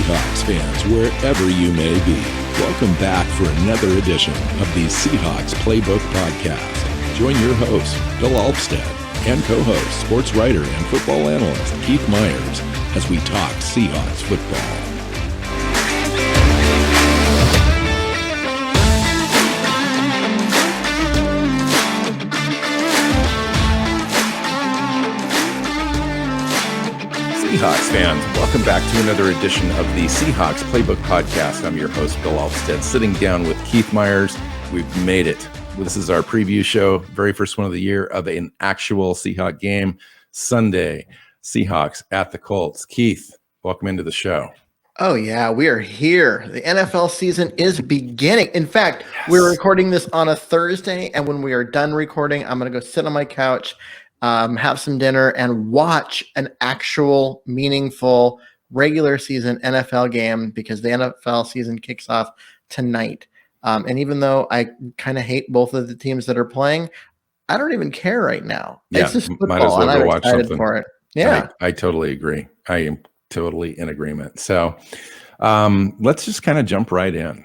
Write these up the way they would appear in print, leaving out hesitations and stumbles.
Seahawks fans, wherever you may be. Welcome back for another edition of the Seahawks Playbook Podcast. Join your host, Bill Alvstad, and co-host, sports writer and football analyst Keith Myers, as we talk Seahawks football. Seahawks fans, welcome back to another edition of the Seahawks Playbook Podcast. I'm your host, Bill Alvstad, sitting down with Keith Myers. We've made it. This is our preview show, very first one of the year of an actual Seahawk game, Sunday, Seahawks at the Colts. Keith, welcome into the show. Oh, yeah, we are here. The NFL season is beginning. In fact, We're recording this on a Thursday, and when we are done recording, I'm going to go sit on my couch, have some dinner, and watch an actual meaningful regular season NFL game because the NFL season kicks off tonight. And even though I kind of hate both of the teams that are playing, I don't even care right now. Yeah, it's just football, might as well and I'm go watch excited something. for it. Yeah, I totally agree. I am totally in agreement. So let's just kind of jump right in.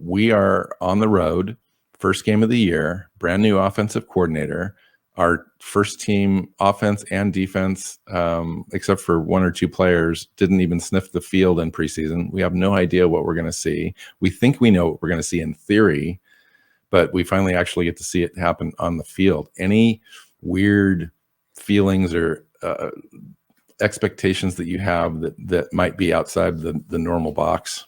We are on the road, first game of the year, brand new offensive coordinator. Our first team offense and defense, except for one or two players, didn't even sniff the field in preseason. We have no idea what we're going to see. We think we know what we're going to see in theory, but we finally actually get to see it happen on the field. Any weird feelings or expectations that you have that might be outside the normal box?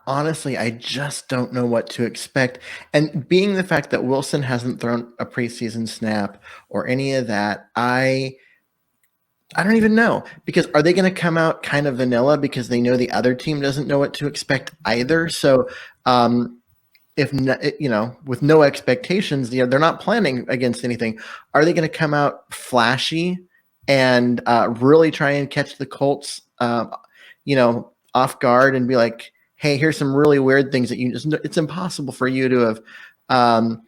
Honestly, I just don't know what to expect. And being the fact that Wilson hasn't thrown a preseason snap or any of that, I don't even know. Because are they going to come out kind of vanilla because they know the other team doesn't know what to expect either? So, with no expectations, they're not planning against anything. Are they going to come out flashy and really try and catch the Colts, off guard and be like, hey, here's some really weird things that it's impossible for you to have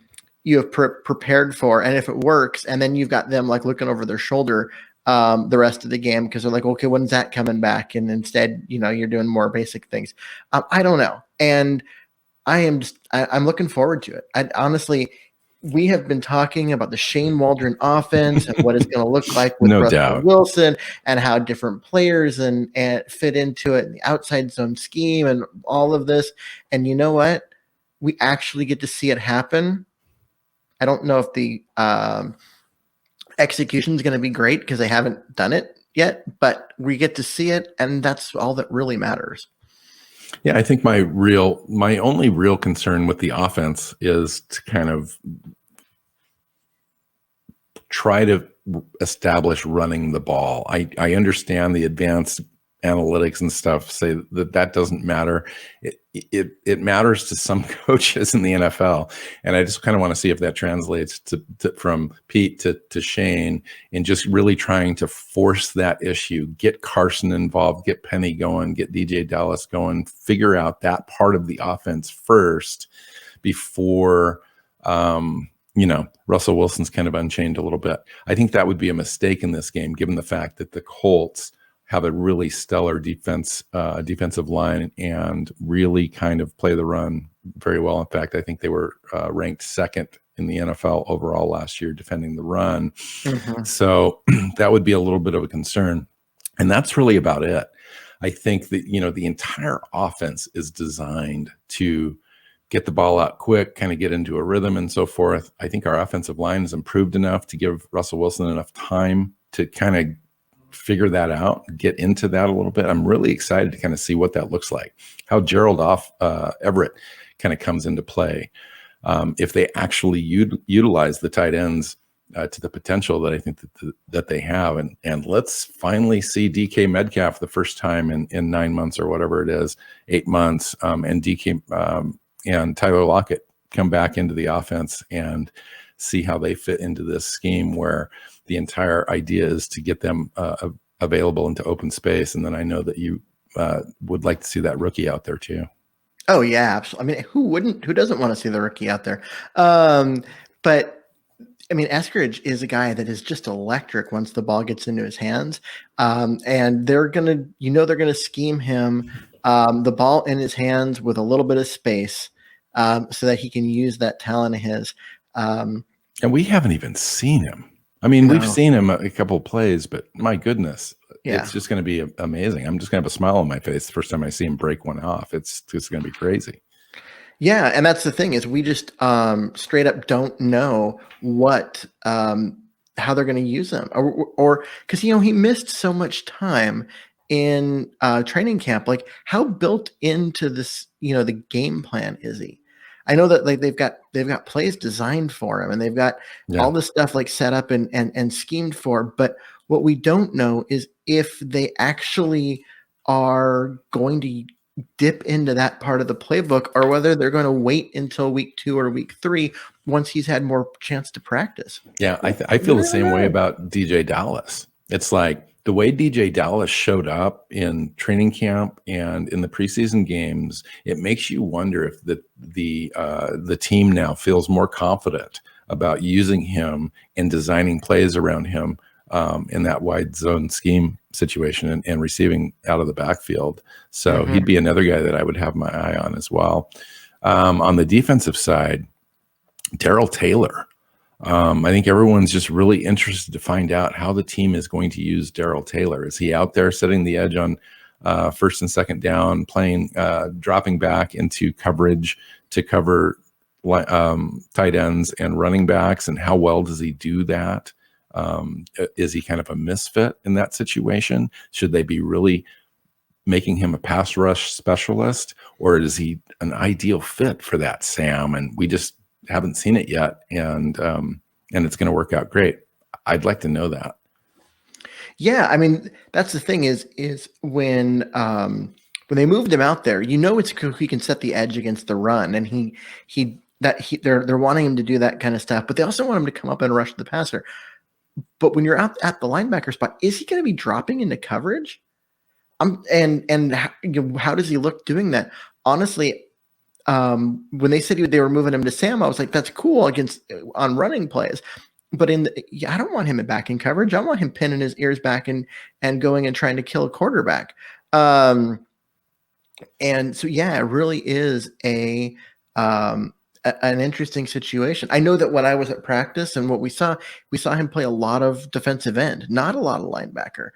prepared for. And if it works, and then you've got them like looking over their shoulder the rest of the game because they're like, okay, when's that coming back? And instead, you're doing more basic things. I don't know. And I'm looking forward to it. Honestly, we have been talking about the Shane Waldron offense and what it's going to look like with Russell Wilson and how different players and fit into it and the outside zone scheme and all of this. And you know what? We actually get to see it happen. I don't know if the execution is going to be great because they haven't done it yet, but we get to see it, and that's all that really matters. Yeah, I think my only real concern with the offense is to kind of try to establish running the ball. I understand the advanced analytics and stuff say that doesn't matter. It matters to some coaches in the NFL, and I just kind of want to see if that translates to from Pete to Shane in just really trying to force that issue, get Carson involved, get Penny going, get DJ Dallas going, figure out that part of the offense first before Russell Wilson's kind of unchained a little bit. I think that would be a mistake in this game, given the fact that the Colts have a really stellar defensive line and really kind of play the run very well. In fact, I think they were ranked second in the NFL overall last year defending the run. Mm-hmm. So that would be a little bit of a concern. And that's really about it. I think that, the entire offense is designed to get the ball out quick, kind of get into a rhythm and so forth. I think our offensive line has improved enough to give Russell Wilson enough time to kind of figure that out, get into that a little bit. I'm really excited to kind of see what that looks like, how Gerald Everett kind of comes into play. If they actually utilize the tight ends to the potential that I think that they have. And let's finally see DK Metcalf the first time in 9 months or whatever it is, 8 months, and DK and Tyler Lockett come back into the offense and see how they fit into this scheme where the entire idea is to get them available into open space. And then I know that you would like to see that rookie out there too. Oh yeah, absolutely. I mean, who doesn't want to see the rookie out there? But I mean, Eskridge is a guy that is just electric once the ball gets into his hands. And they're going to, they're going to scheme him the ball in his hands with a little bit of space so that he can use that talent of his. And we haven't even seen him. I mean, we've seen him a couple of plays, but my goodness, it's just going to be amazing. I'm just going to have a smile on my face the first time I see him break one off. It's just going to be crazy. Yeah, and that's the thing is we just straight up don't know what how they're going to use him, or because he missed so much time in training camp. Like, how built into this, the game plan is he? I know that like they've got plays designed for him, and they've got all this stuff like set up and schemed for. But what we don't know is if they actually are going to dip into that part of the playbook, or whether they're going to wait until week 2 or week 3 once he's had more chance to practice. Yeah, I feel the same way about DJ Dallas. It's like the way DJ Dallas showed up in training camp and in the preseason games, it makes you wonder if the team now feels more confident about using him and designing plays around him in that wide zone scheme situation and receiving out of the backfield. So he'd be another guy that I would have my eye on as well. On the defensive side, Darrell Taylor. I think everyone's just really interested to find out how the team is going to use Darrell Taylor. Is he out there setting the edge on first and second down, playing, dropping back into coverage to cover tight ends and running backs? And how well does he do that? Is he kind of a misfit in that situation? Should they be really making him a pass rush specialist, or is he an ideal fit for that, Sam? And we just haven't seen it yet, and it's going to work out great. I'd like to know that. Yeah, I mean, that's the thing is when they moved him out there, it's he can set the edge against the run, and they're wanting him to do that kind of stuff, but they also want him to come up and rush the passer. But when you're out at the linebacker spot, is he going to be dropping into coverage? And how does he look doing that? Honestly, when they said they were moving him to Sam, I was like, that's cool on running plays. But I don't want him back in coverage. I want him pinning his ears back and going and trying to kill a quarterback. And so, yeah, it really is an interesting situation. I know that when I was at practice and what we saw him play a lot of defensive end, not a lot of linebacker.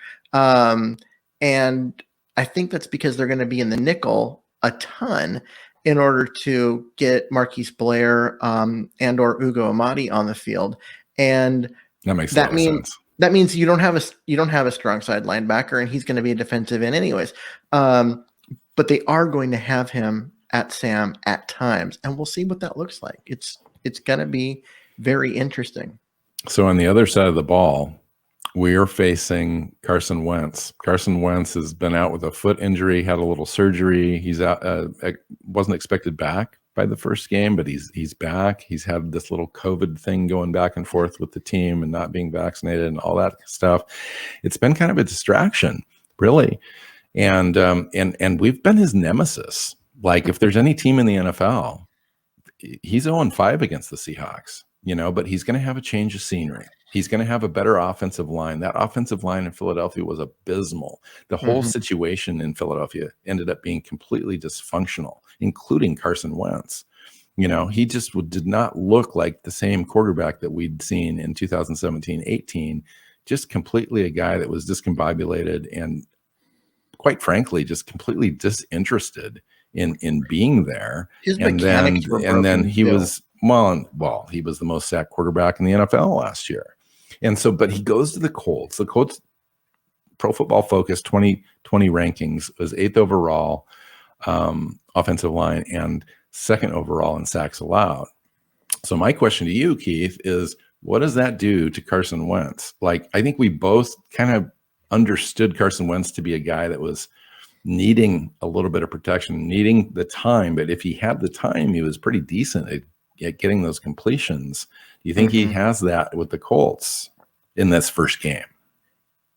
And I think that's because they're going to be in the nickel a ton in order to get Marquise Blair and or Ugo Amadi on the field. And that makes a lot of sense. That means you don't have a strong side linebacker, and he's going to be a defensive end anyways. But they are going to have him at Sam at times, and we'll see what that looks like. It's going to be very interesting. So on the other side of the ball, we are facing Carson Wentz. Carson Wentz has been out with a foot injury, had a little surgery. He's out, wasn't expected back by the first game, but he's back. He's had this little COVID thing going back and forth with the team and not being vaccinated and all that stuff. It's been kind of a distraction, really. And we've been his nemesis. Like, if there's any team in the NFL, he's 0-5 against the Seahawks, but he's going to have a change of scenery. He's going to have a better offensive line. That offensive line in Philadelphia was abysmal. The whole situation in Philadelphia ended up being completely dysfunctional, including Carson Wentz. He just did not look like the same quarterback that we'd seen in 2017-18, just completely a guy that was discombobulated and, quite frankly, just completely disinterested in being there. And then he was he was the most sacked quarterback in the NFL last year. And so, but he goes to the Colts. The Colts Pro Football Focus 2020 rankings was 8th overall offensive line and 2nd overall in sacks allowed. So my question to you, Keith, is what does that do to Carson Wentz? Like, I think we both kind of understood Carson Wentz to be a guy that was needing a little bit of protection, needing the time. But if he had the time, he was pretty decent at getting those completions. Do you think he has that with the Colts in this first game?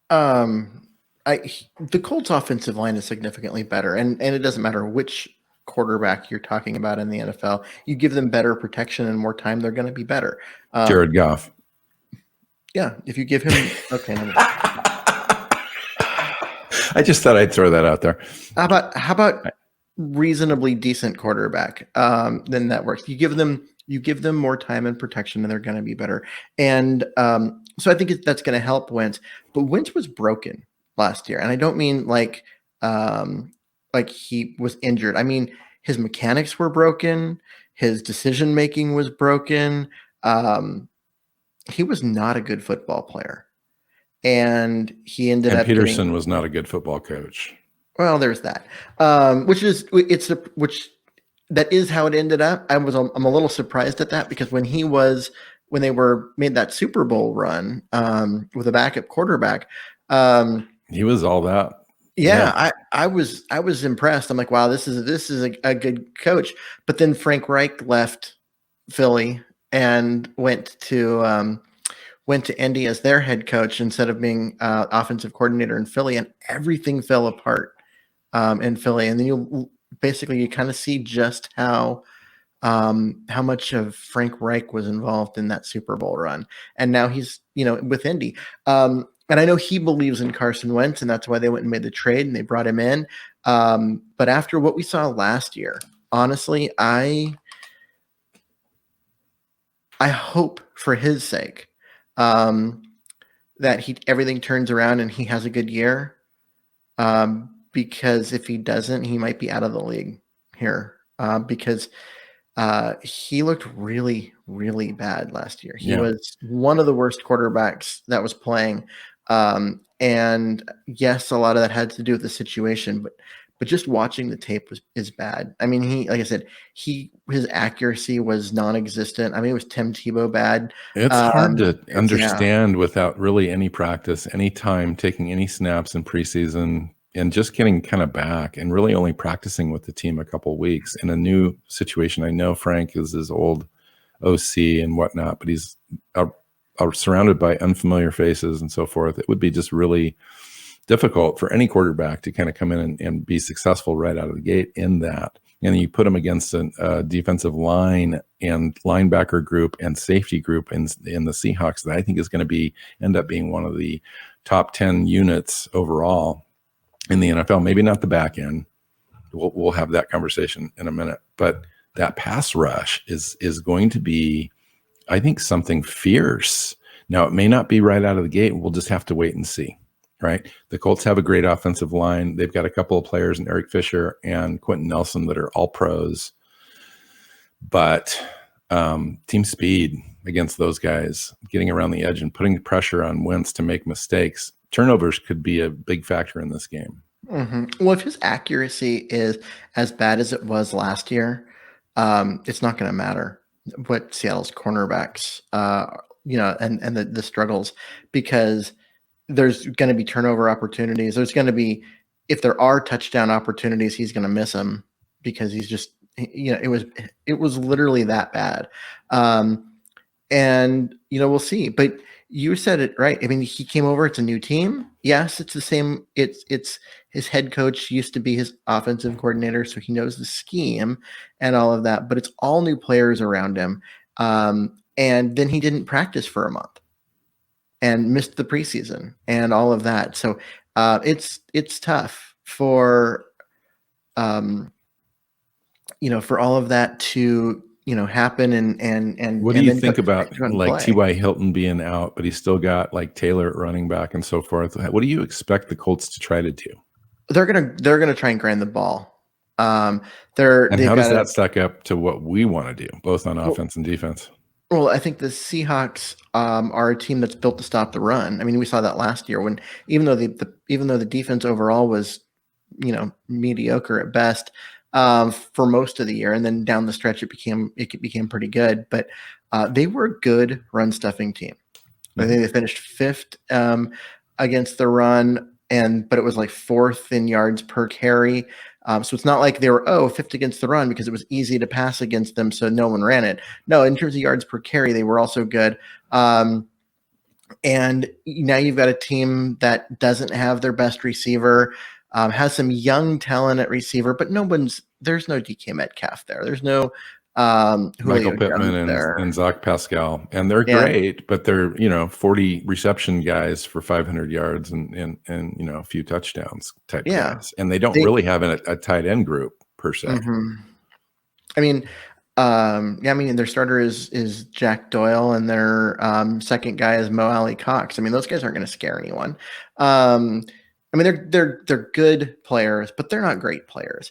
The Colts offensive line is significantly better, and it doesn't matter which quarterback you're talking about in the NFL. You give them better protection and more time, they're going to be better. Jared Goff. Yeah, if you give him okay. I just thought I'd throw that out there. How about reasonably decent quarterback? Then that works. You give them more time and protection, and they're going to be better. And so I think that's going to help Wentz. But Wentz was broken last year, and I don't mean like he was injured. I mean his mechanics were broken. His decision making was broken. He was not a good football player. And he ended up Peterson was not a good football coach. Well, there's that, which that is how it ended up. I'm a little surprised at that because when they made that Super Bowl run with a backup quarterback, he was all that. Yeah. I was impressed. I'm like, wow, this is a good coach. But then Frank Reich left Philly and went to Indy as their head coach instead of being offensive coordinator in Philly, and everything fell apart in Philly. And then you kind of see just how much of Frank Reich was involved in that Super Bowl run. And now he's, with Indy. And I know he believes in Carson Wentz, and that's why they went and made the trade and they brought him in. But after what we saw last year, honestly, I hope for his sake that everything turns around and he has a good year. Because if he doesn't, he might be out of the league here. Because he looked really, really bad last year. He was one of the worst quarterbacks that was playing. And yes, a lot of that had to do with the situation, but just watching the tape is bad. I mean, like I said, his accuracy was non-existent. I mean, it was Tim Tebow bad. It's hard to understand without really any practice, any time taking any snaps in preseason, and just getting kind of back and really only practicing with the team a couple of weeks in a new situation. I know Frank is his old OC and whatnot, but he's surrounded by unfamiliar faces and so forth. It would be just really difficult for any quarterback to kind of come in and be successful right out of the gate in that. And you put him against a defensive line and linebacker group and safety group in the Seahawks that I think is going to end up being one of the top 10 units overall in the NFL. Maybe not the back end. We'll have that conversation in a minute. But that pass rush is going to be, I think, something fierce. Now, it may not be right out of the gate. We'll just have to wait and see. Right. The Colts have a great offensive line. They've got a couple of players in Eric Fisher and Quentin Nelson that are all pros. But team speed against those guys, getting around the edge and putting pressure on Wentz to make mistakes, turnovers could be a big factor in this game. Mm-hmm. Well, if his accuracy is as bad as it was last year, it's not going to matter what Seattle's cornerbacks, and the struggles, because there's going to be turnover opportunities. There's going to be, if there are touchdown opportunities, he's going to miss them because he's just, it was literally that bad. And we'll see, but you said it right. I mean, he came over, it's a new team. Yes, it's the same. It's his head coach used to be his offensive coordinator, so he knows the scheme and all of that, but it's all new players around him. And then he didn't practice for a month and missed the preseason and all of that. So it's tough for for all of that to happen and what do you think about like T.Y. Hilton being out, but he's still got like Taylor at running back and so forth? What do you expect the Colts to try to do? They're gonna try and grind the ball. And how does that stack up to what we want to do, both on offense and defense? Well, I think the Seahawks are a team that's built to stop the run. I mean, we saw that last year when even though the defense overall was, mediocre at best for most of the year, and then down the stretch it became pretty good. But they were a good run stuffing team. I think they finished 5th against the run, but it was like 4th in yards per carry. So it's not like they were 5th against the run because it was easy to pass against them, so no one ran it. No, in terms of yards per carry, they were also good. And now you've got a team that doesn't have their best receiver, has some young talent at receiver, but there's no DK Metcalf there. There's no Julio Michael Pittman Jones there. and Zach Pascal, and they're Yeah. great, but they're 40 reception guys for 500 yards and a few touchdowns type Yeah. guys, and they don't really have a tight end group per se. I mean, their starter is Jack Doyle, and their second guy is Mo Alley Cox. I mean, those guys aren't going to scare anyone. I mean, they're good players, but they're not great players.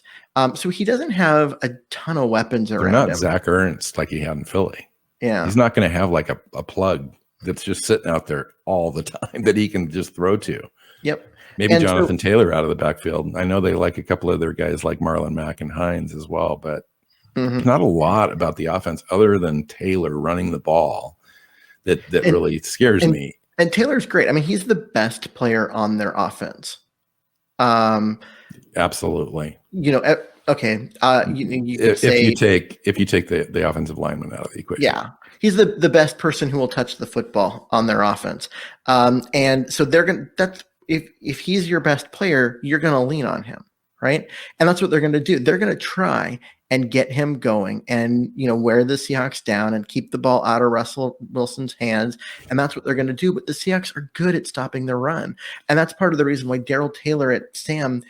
So he doesn't have a ton of weapons around him. They're not Zach Ertz like he had in Philly. Yeah, he's not going to have like a plug that's just sitting out there all the time that he can just throw to. Yep. Maybe Jonathan Taylor out of the backfield. I know they like a couple other guys like Marlon Mack and Hines as well, but not a lot about the offense other than Taylor running the ball that really scares me. And Taylor's great. I mean, he's the best player on their offense. Absolutely. Okay. If you take the offensive lineman out of the equation. Yeah. He's the best person who will touch the football on their offense. And so if he's your best player, you're going to lean on him. Right. And that's what they're going to do. They're going to try and get him going and, wear the Seahawks down and keep the ball out of Russell Wilson's hands. And that's what they're going to do. But the Seahawks are good at stopping the run. And that's part of the reason why Darrell Taylor at Sam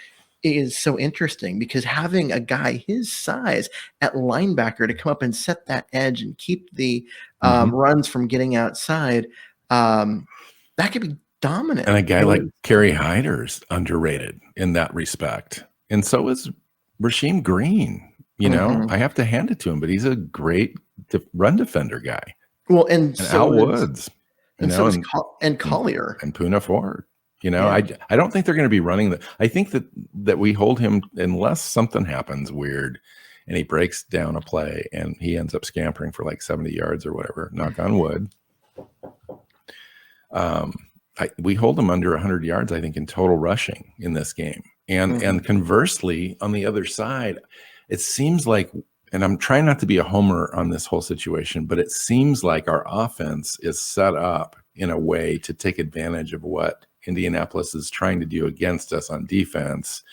is so interesting, because having a guy his size at linebacker to come up and set that edge and keep the runs from getting outside, that could be dominant. And a guy like Kerry Hyder's underrated in that respect. And so is Rasheem Green. I have to hand it to him, but he's a great run defender guy. Well, and so Al Woods, and Collier and Poona Ford. I don't think they're going to be running I think that we hold him unless something happens weird and he breaks down a play and he ends up scampering for like 70 yards or whatever. Knock on wood. We hold him under 100 yards, I think, in total rushing in this game. And conversely, on the other side, it seems like, and I'm trying not to be a homer on this whole situation, but it seems like our offense is set up in a way to take advantage of what Indianapolis is trying to do against us on defense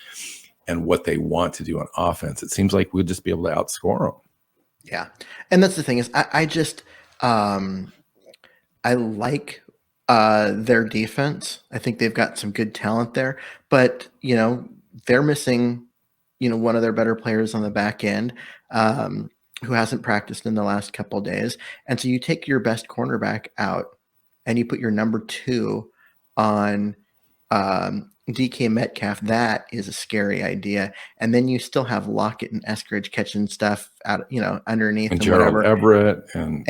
and what they want to do on offense. It seems like we'll just be able to outscore them. Yeah. And that's the thing is I just I like their defense. I think they've got some good talent there, but they're missing, one of their better players on the back end who hasn't practiced in the last couple of days. And so you take your best cornerback out and you put your number 2 on DK Metcalf. That is a scary idea. And then you still have Lockett and Eskridge catching stuff out, underneath and Gerald Everett and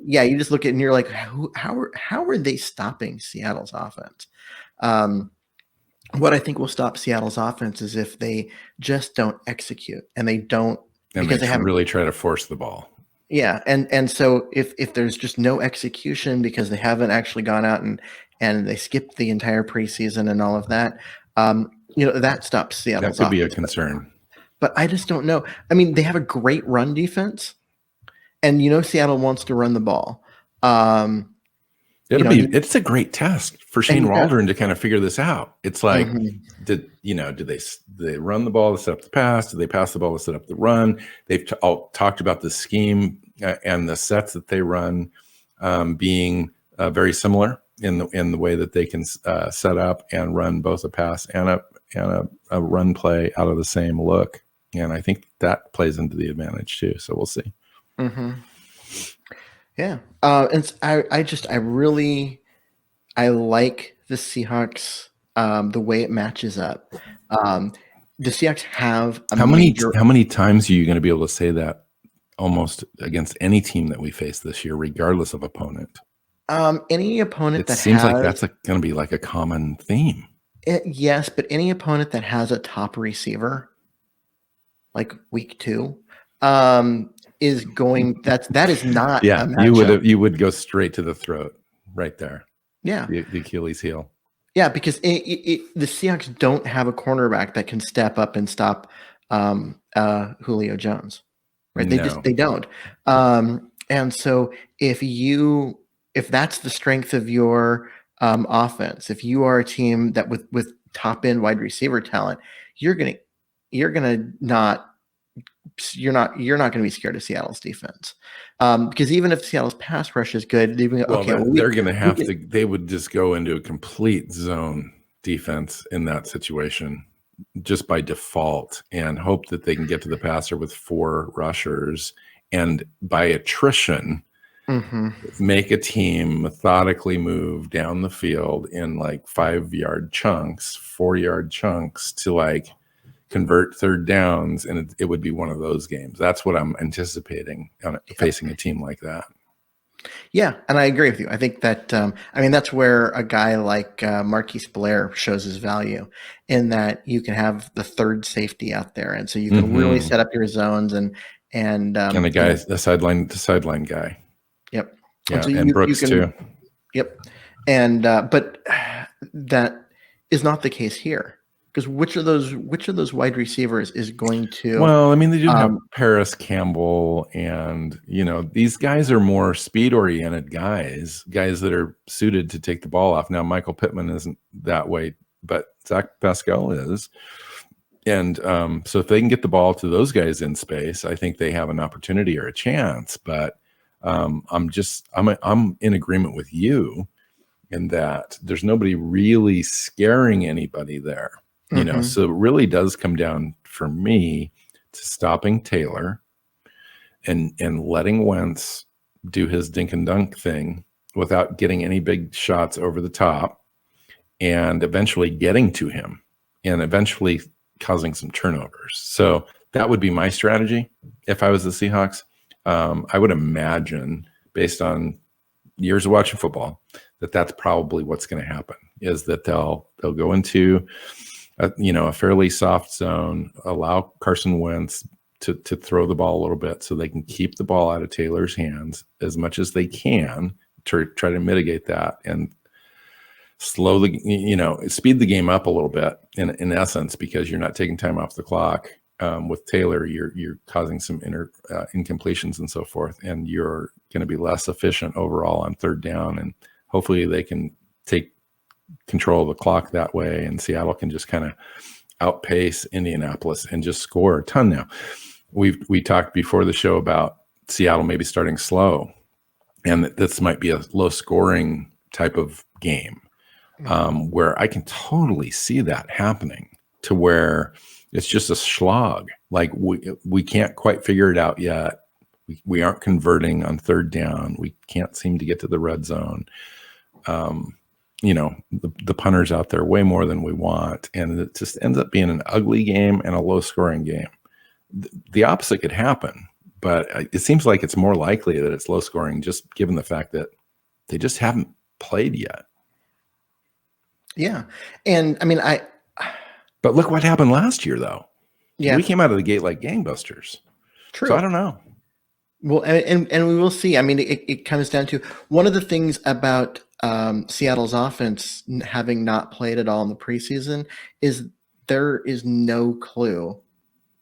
you just look at it and you're like, how are they stopping Seattle's offense? What I think will stop Seattle's offense is if they just don't execute and they haven't really try to force the ball. Yeah. And so if there's just no execution because they haven't actually gone out and they skipped the entire preseason and all of that, that stops Seattle's offense. That could be a concern. But I just don't know. I mean, they have a great run defense and Seattle wants to run the ball. It's a great test for Shane Waldron to kind of figure this out. It's like, did they run the ball to set up the pass? Did they pass the ball to set up the run? They've all talked about the scheme and the sets that they run being very similar in the way that they can set up and run both a pass and a run play out of the same look. And I think that plays into the advantage too. So we'll see. Mm-hmm. Yeah. And I like the Seahawks, the way it matches up. The Seahawks have how many times are you going to be able to say that almost against any team that we face this year, regardless of opponent? Any opponent seems like that's going to be like a common theme. Yes, but any opponent that has a top receiver, like week 2, is going. That is not. Yeah, you would go straight to the throat right there. Yeah, the Achilles heel. Yeah, because the Seahawks don't have a cornerback that can step up and stop Julio Jones. Right? They don't. And so if that's the strength of your offense, if you are a team that with top end wide receiver talent, you're gonna not you're not going to be scared of Seattle's defense, because even if Seattle's pass rush is good, they're going to have to. They would just go into a complete zone defense in that situation, just by default, and hope that they can get to the passer with 4 rushers, and by attrition, make a team methodically move down the field in like 5-yard chunks, 4-yard chunks to like convert third downs, and it would be one of those games. That's what I'm anticipating facing a team like that. Yeah, and I agree with you. I think that that's where a guy like Marquise Blair shows his value, in that you can have the third safety out there, and so you can really set up your zones and the guy, the sideline guy. Yep. Yeah, and Brooks too. Yep. And but that is not the case here, because which of those wide receivers is going to? Well, I mean, they do have Paris Campbell, and these guys are more speed-oriented guys that are suited to take the ball off. Now, Michael Pittman isn't that way, but Zach Pascal is. And so if they can get the ball to those guys in space, I think they have an opportunity or a chance. But I'm in agreement with you in that there's nobody really scaring anybody there. So it really does come down for me to stopping Taylor and letting Wentz do his dink and dunk thing without getting any big shots over the top, and eventually getting to him and eventually causing some turnovers. So that would be my strategy if I was the Seahawks. I would imagine, based on years of watching football, that that's probably what's going to happen, is that they'll go into a fairly soft zone, allow Carson Wentz to throw the ball a little bit so they can keep the ball out of Taylor's hands as much as they can to try to mitigate that, and speed the game up a little bit in essence, because you're not taking time off the clock. With Taylor, you're causing some incompletions and so forth, and you're going to be less efficient overall on third down, and hopefully they can take control of the clock that way, and Seattle can just kind of outpace Indianapolis and just score a ton. Now, we talked before the show about Seattle maybe starting slow, and that this might be a low scoring type of game, where I can totally see that happening, to where it's just a slog. Like we can't quite figure it out yet. We aren't converting on third down. We can't seem to get to the red zone. The punters out there way more than we want, and it just ends up being an ugly game and a low scoring game. The opposite could happen, but it seems like it's more likely that it's low scoring, just given the fact that they just haven't played yet. Yeah. And but look what happened last year, though. Yeah. We came out of the gate like gangbusters. True. So I don't know. Well, and we will see. It comes down to one of the things about Seattle's offense having not played at all in the preseason is there is no clue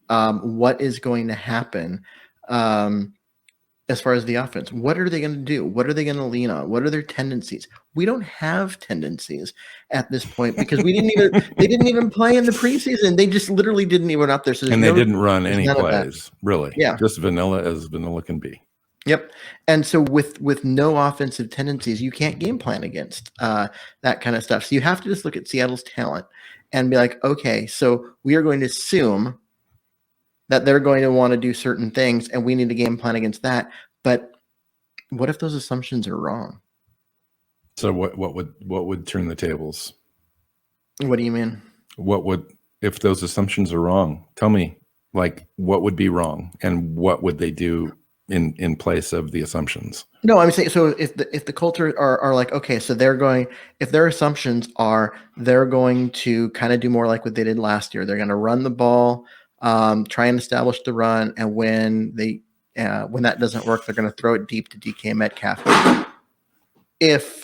what is going to happen as far as the offense. What are they going to do? What are they going to lean on? What are their tendencies? We don't have tendencies at this point, because they didn't even play in the preseason. They just literally didn't even out there. So and they didn't run any plays, really. Yeah. Just vanilla as vanilla can be. Yep. And so with no offensive tendencies, you can't game plan against that kind of stuff. So you have to just look at Seattle's talent and be like, okay, so we are going to assume that they're going to want to do certain things, and we need to game plan against that. But what if those assumptions are wrong? So what would turn the tables? What do you mean? If those assumptions are wrong? Tell me, like, what would be wrong, and what would they do in place of the assumptions? No, I'm saying, so if the Colts are like, okay, so if their assumptions are they're going to kind of do more like what they did last year. They're going to run the ball, try and establish the run, and when that doesn't work, they're going to throw it deep to DK Metcalf. If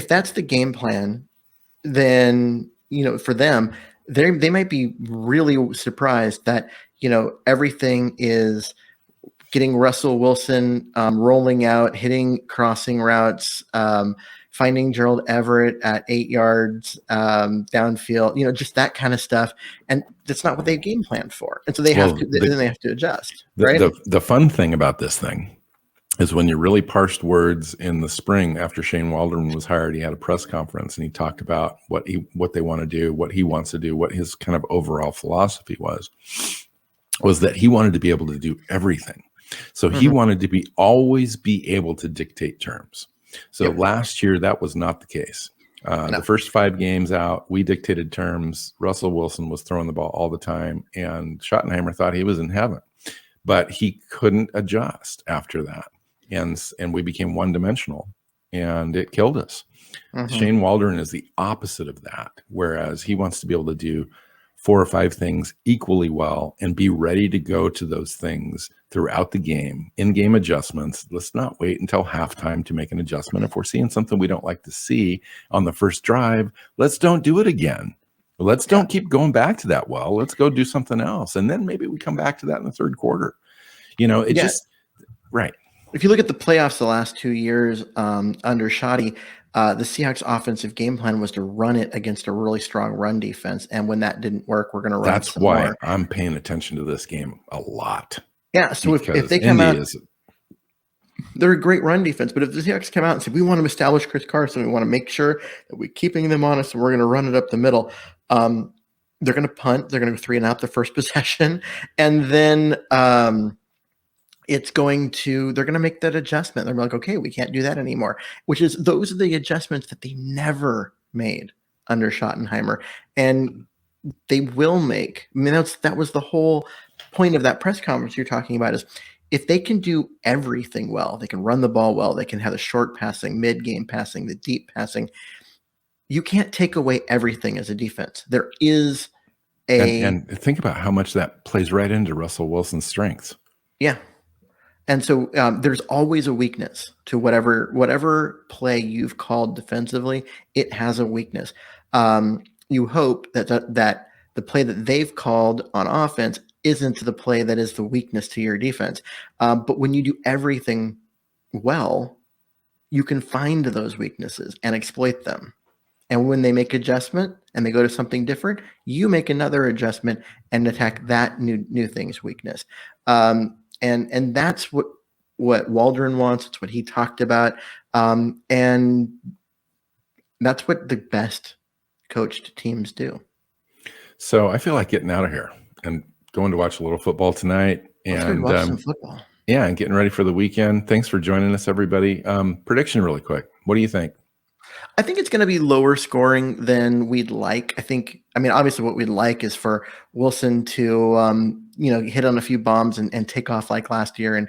that's the game plan, then for them, they might be really surprised that everything is getting Russell Wilson rolling out, hitting crossing routes, finding Gerald Everett at 8 yards downfield, just that kind of stuff. And that's not what they game planned for. And so they have to, then they have to adjust, right? The fun thing about this thing is when you really parsed words in the spring after Shane Waldron was hired, he had a press conference and he talked about what they want to do, what he wants to do, what his kind of overall philosophy was that he wanted to be able to do everything. So he wanted to always be able to dictate terms. So last year, that was not the case. The first 5 games out, we dictated terms. Russell Wilson was throwing the ball all the time, and Schottenheimer thought he was in heaven. But he couldn't adjust after that. And we became one-dimensional, and it killed us. Shane Waldron is the opposite of that, whereas he wants to be able to do 4 or 5 things equally well and be ready to go to those things throughout the game, in-game adjustments. Let's not wait until halftime to make an adjustment. If we're seeing something we don't like to see on the first drive, let's don't do it again. Let's don't keep going back to that. Well, let's go do something else. And then maybe we come back to that in the third quarter. Just right. If you look at the playoffs the last 2 years under Shoddy, the Seahawks offensive game plan was to run it against a really strong run defense. And when that didn't work, we're going to run That's some why more. I'm paying attention to this game a lot. Yeah, so if they come out, they're a great run defense. But if the Seahawks come out and say, we want to establish Chris Carson, we want to make sure that we're keeping them honest and we're going to run it up the middle, they're going to punt. They're going to go 3 and out the first possession. And then they're going to make that adjustment. They're like, okay, we can't do that anymore, those are the adjustments that they never made under Schottenheimer. And they will make. I mean, that was the whole point of that press conference you're talking about, is if they can do everything well, they can run the ball well, they can have the short passing, mid-game passing, the deep passing. You can't take away everything as a defense. There is and think about how much that plays right into Russell Wilson's strengths. Yeah. And so there's always a weakness to whatever play you've called defensively. It has a weakness. You hope that the play that they've called on offense isn't the play that is the weakness to your defense. But when you do everything well, you can find those weaknesses and exploit them. And when they make adjustment and they go to something different, you make another adjustment and attack that new thing's weakness. And that's what Waldron wants. It's what he talked about. And that's what the best coached teams do. So I feel like getting out of here and going to watch a little football tonight. And watch some football. Yeah, and getting ready for the weekend. Thanks for joining us, everybody. Prediction really quick. What do you think? I think it's going to be lower scoring than we'd like. Obviously what we'd like is for Wilson to, hit on a few bombs and take off like last year and,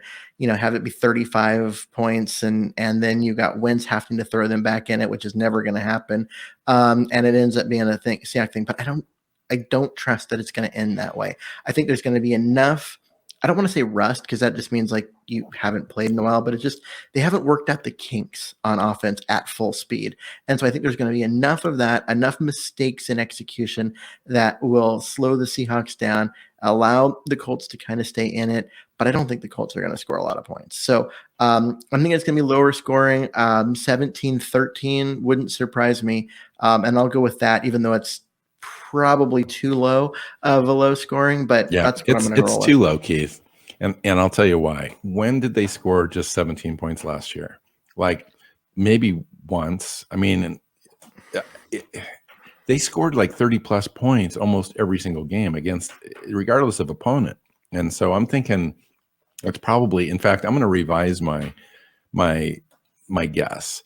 have it be 35 points. And then you got Wentz having to throw them back in it, which is never going to happen. And it ends up being a Seahawks thing, but I don't trust that it's going to end that way. I think there's going to be enough. I don't want to say rust because that just means like you haven't played in a while, but they haven't worked out the kinks on offense at full speed. And so I think there's going to be enough of that, enough mistakes in execution that will slow the Seahawks down, allow the Colts to kind of stay in it. But I don't think the Colts are going to score a lot of points. So I think it's going to be lower scoring, 17-13 wouldn't surprise me. And I'll go with that, even though it's probably too low of a low scoring, but that's what I'm going to roll with. It's too low, Keith. And I'll tell you why. When did they score just 17 points last year? Like maybe once. I mean, they scored like 30 plus points almost every single game regardless of opponent. And so I'm thinking it's probably, in fact, I'm going to revise my guess.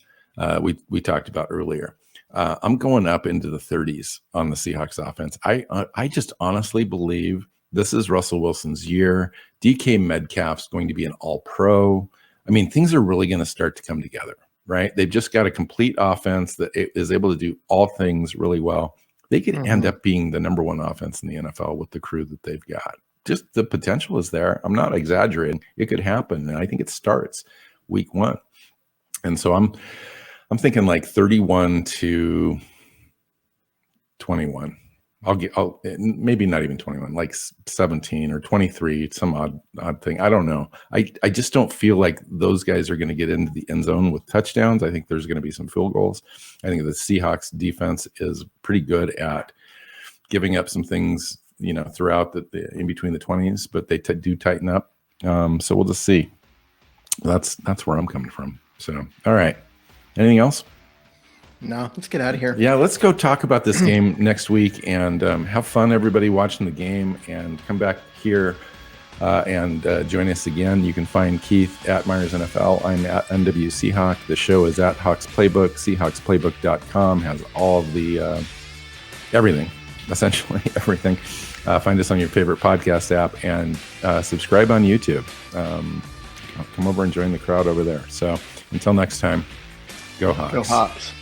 We talked about earlier. I'm going up into the 30s on the Seahawks offense. I just honestly believe this is Russell Wilson's year. DK Metcalf's going to be an all-pro. I mean, things are really going to start to come together, right? They've just got a complete offense that is able to do all things really well. They could end up being the number one offense in the NFL with the crew that they've got. Just the potential is there. I'm not exaggerating. It could happen, and I think it starts week 1. And so I'm thinking like 31-21. I'll maybe not even 21, like 17 or 23, some odd thing. I don't know. I just don't feel like those guys are going to get into the end zone with touchdowns. I think there's going to be some field goals. I think the Seahawks defense is pretty good at giving up some things, throughout in between the 20s, but they do tighten up. So we'll just see. That's where I'm coming from. So, all right. Anything else? No, let's get out of here. Yeah, let's go talk about this game next week and have fun, everybody watching the game, and come back here and join us again. You can find Keith at Myers NFL. I'm at NW Seahawk. The show is at Hawks Playbook. Seahawksplaybook.com has all of the everything, essentially everything. Find us on your favorite podcast app and subscribe on YouTube. Come over and join the crowd over there. So until next time, go Hawks. Go Hawks.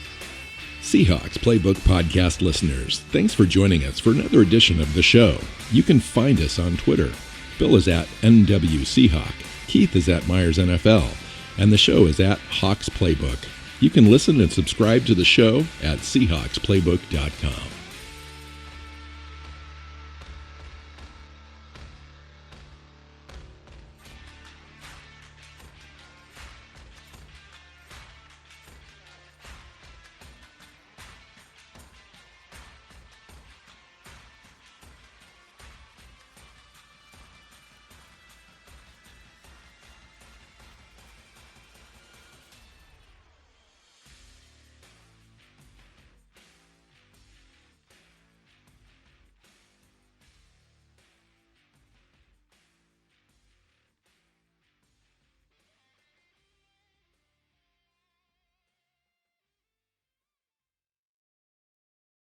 Seahawks Playbook Podcast listeners, thanks for joining us for another edition of the show. You can find us on Twitter. Bill is at NW Seahawk, Keith is at Myers NFL, and the show is at Hawks Playbook. You can listen and subscribe to the show at SeahawksPlaybook.com.